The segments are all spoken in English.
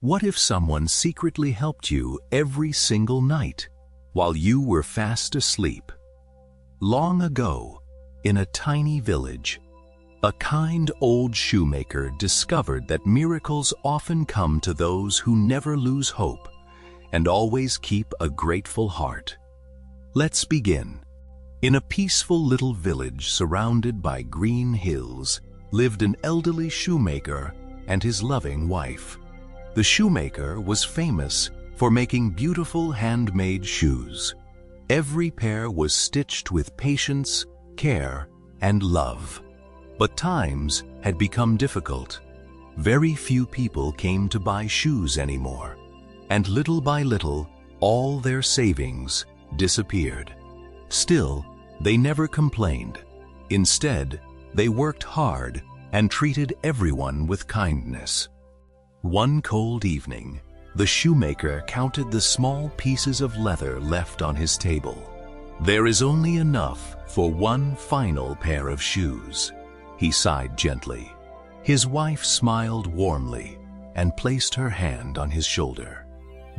What if someone secretly helped you every single night while you were fast asleep? Long ago, in a tiny village, a kind old shoemaker discovered that miracles often come to those who never lose hope and always keep a grateful heart. Let's begin. In a peaceful little village surrounded by green hills lived an elderly shoemaker and his loving wife. The shoemaker was famous for making beautiful handmade shoes. Every pair was stitched with patience, care, and love. But times had become difficult. Very few people came to buy shoes anymore, and little by little, all their savings disappeared. Still, they never complained. Instead, they worked hard and treated everyone with kindness. One cold evening, the shoemaker counted the small pieces of leather left on his table. "There is only enough for one final pair of shoes," he sighed gently. His wife smiled warmly and placed her hand on his shoulder.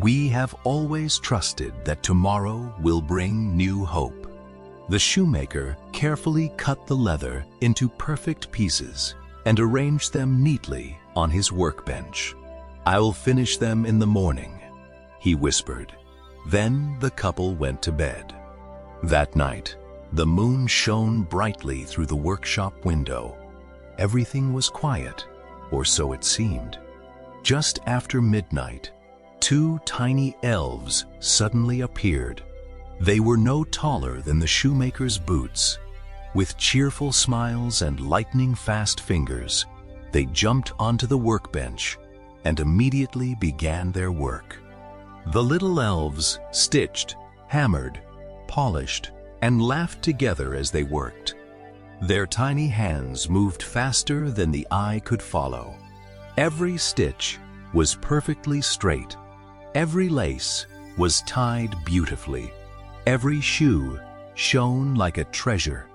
"We have always trusted that tomorrow will bring new hope." The shoemaker carefully cut the leather into perfect pieces and arranged them neatly on his workbench. "I'll finish them in the morning," he whispered. Then the couple went to bed. That night, the moon shone brightly through the workshop window. Everything was quiet, or so it seemed. Just after midnight, two tiny elves suddenly appeared. They were no taller than the shoemaker's boots. With cheerful smiles and lightning-fast fingers, they jumped onto the workbench and immediately began their work. The little elves stitched, hammered, polished, and laughed together as they worked. Their tiny hands moved faster than the eye could follow. Every stitch was perfectly straight. Every lace was tied beautifully. Every shoe shone like a treasure.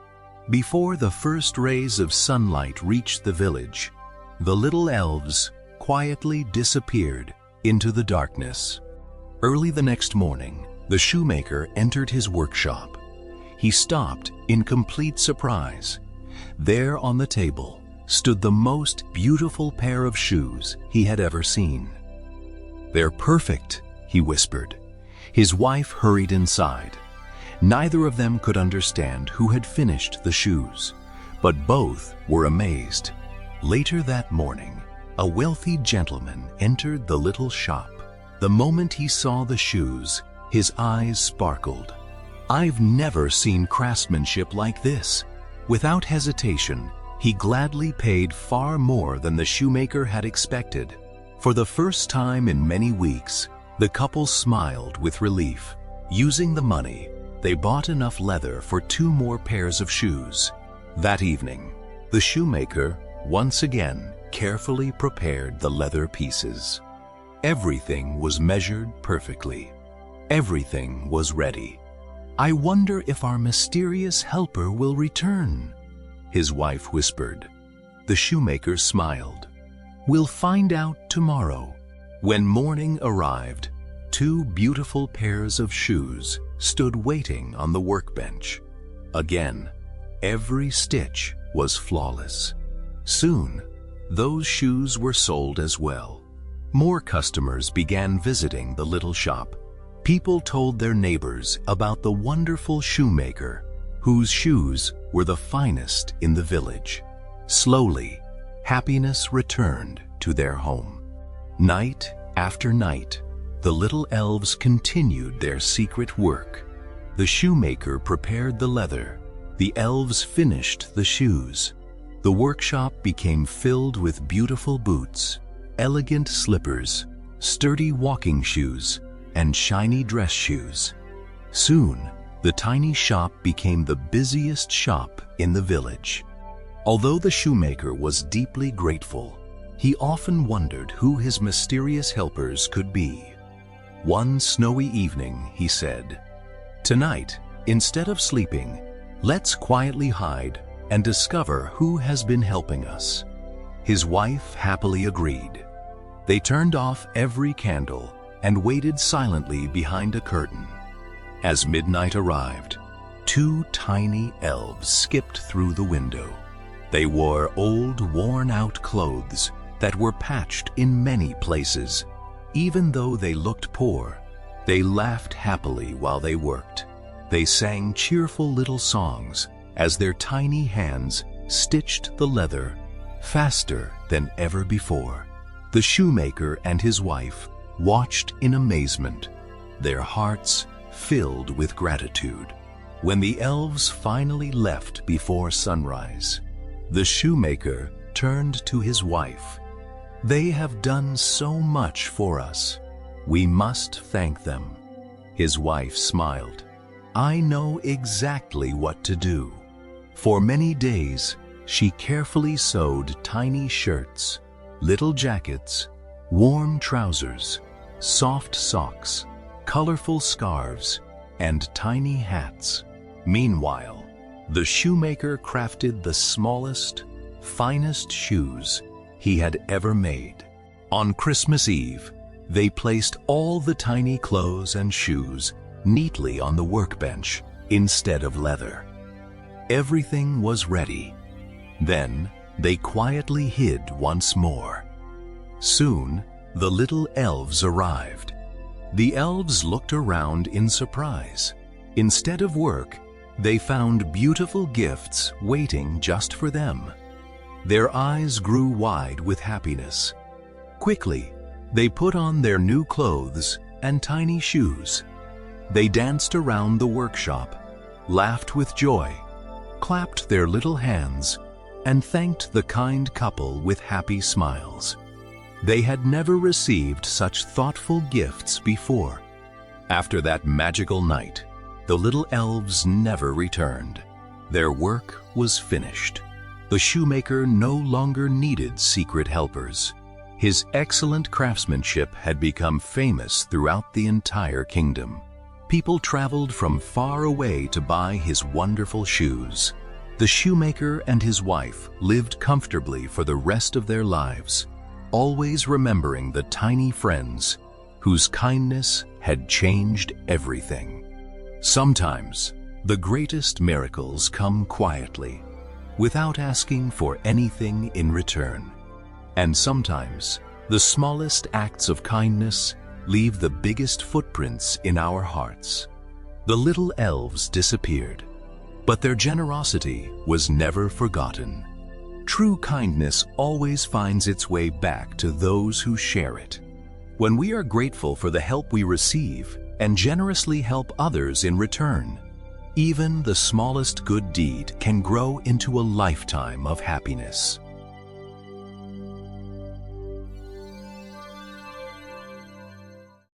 Before the first rays of sunlight reached the village, the little elves quietly disappeared into the darkness. Early the next morning, the shoemaker entered his workshop. He stopped in complete surprise. There on the table stood the most beautiful pair of shoes he had ever seen. "They're perfect," he whispered. His wife hurried inside. Neither of them could understand who had finished the shoes, but both were amazed. Later that morning, a wealthy gentleman entered the little shop. The moment he saw the shoes, his eyes sparkled. "I've never seen craftsmanship like this." Without hesitation, he gladly paid far more than the shoemaker had expected. For the first time in many weeks, the couple smiled with relief. Using the money, they bought enough leather for 2 more pairs of shoes. That evening, the shoemaker once again carefully prepared the leather pieces. Everything was measured perfectly. Everything was ready. "I wonder if our mysterious helper will return," his wife whispered. The shoemaker smiled. "We'll find out tomorrow." When morning arrived, 2 beautiful pairs of shoes stood waiting on the workbench. Again, every stitch was flawless. Soon, those shoes were sold as well. More customers began visiting the little shop. People told their neighbors about the wonderful shoemaker, whose shoes were the finest in the village. Slowly, happiness returned to their home. Night after night, the little elves continued their secret work. The shoemaker prepared the leather. The elves finished the shoes. The workshop became filled with beautiful boots, elegant slippers, sturdy walking shoes, and shiny dress shoes. Soon, the tiny shop became the busiest shop in the village. Although the shoemaker was deeply grateful, he often wondered who his mysterious helpers could be. One snowy evening, he said, "Tonight, instead of sleeping, let's quietly hide and discover who has been helping us." His wife happily agreed. They turned off every candle and waited silently behind a curtain. As midnight arrived, two tiny elves skipped through the window. They wore old, worn-out clothes that were patched in many places. Even though they looked poor, they laughed happily while they worked. They sang cheerful little songs as their tiny hands stitched the leather faster than ever before. The shoemaker and his wife watched in amazement, their hearts filled with gratitude. When the elves finally left before sunrise, the shoemaker turned to his wife. "They have done so much for us. We must thank them." His wife smiled. "I know exactly what to do." For many days, she carefully sewed tiny shirts, little jackets, warm trousers, soft socks, colorful scarves, and tiny hats. Meanwhile, the shoemaker crafted the smallest, finest shoes he had ever made. On Christmas Eve, they placed all the tiny clothes and shoes neatly on the workbench instead of leather. Everything was ready. Then they quietly hid once more. Soon, the little elves arrived. The elves looked around in surprise. Instead of work, they found beautiful gifts waiting just for them. Their eyes grew wide with happiness. Quickly, they put on their new clothes and tiny shoes. They danced around the workshop, laughed with joy, clapped their little hands, and thanked the kind couple with happy smiles. They had never received such thoughtful gifts before. After that magical night, the little elves never returned. Their work was finished. The shoemaker no longer needed secret helpers. His excellent craftsmanship had become famous throughout the entire kingdom. People traveled from far away to buy his wonderful shoes. The shoemaker and his wife lived comfortably for the rest of their lives, always remembering the tiny friends whose kindness had changed everything. Sometimes, the greatest miracles come quietly, without asking for anything in return. And sometimes, the smallest acts of kindness leave the biggest footprints in our hearts. The little elves disappeared, but their generosity was never forgotten. True kindness always finds its way back to those who share it. When we are grateful for the help we receive and generously help others in return, even the smallest good deed can grow into a lifetime of happiness.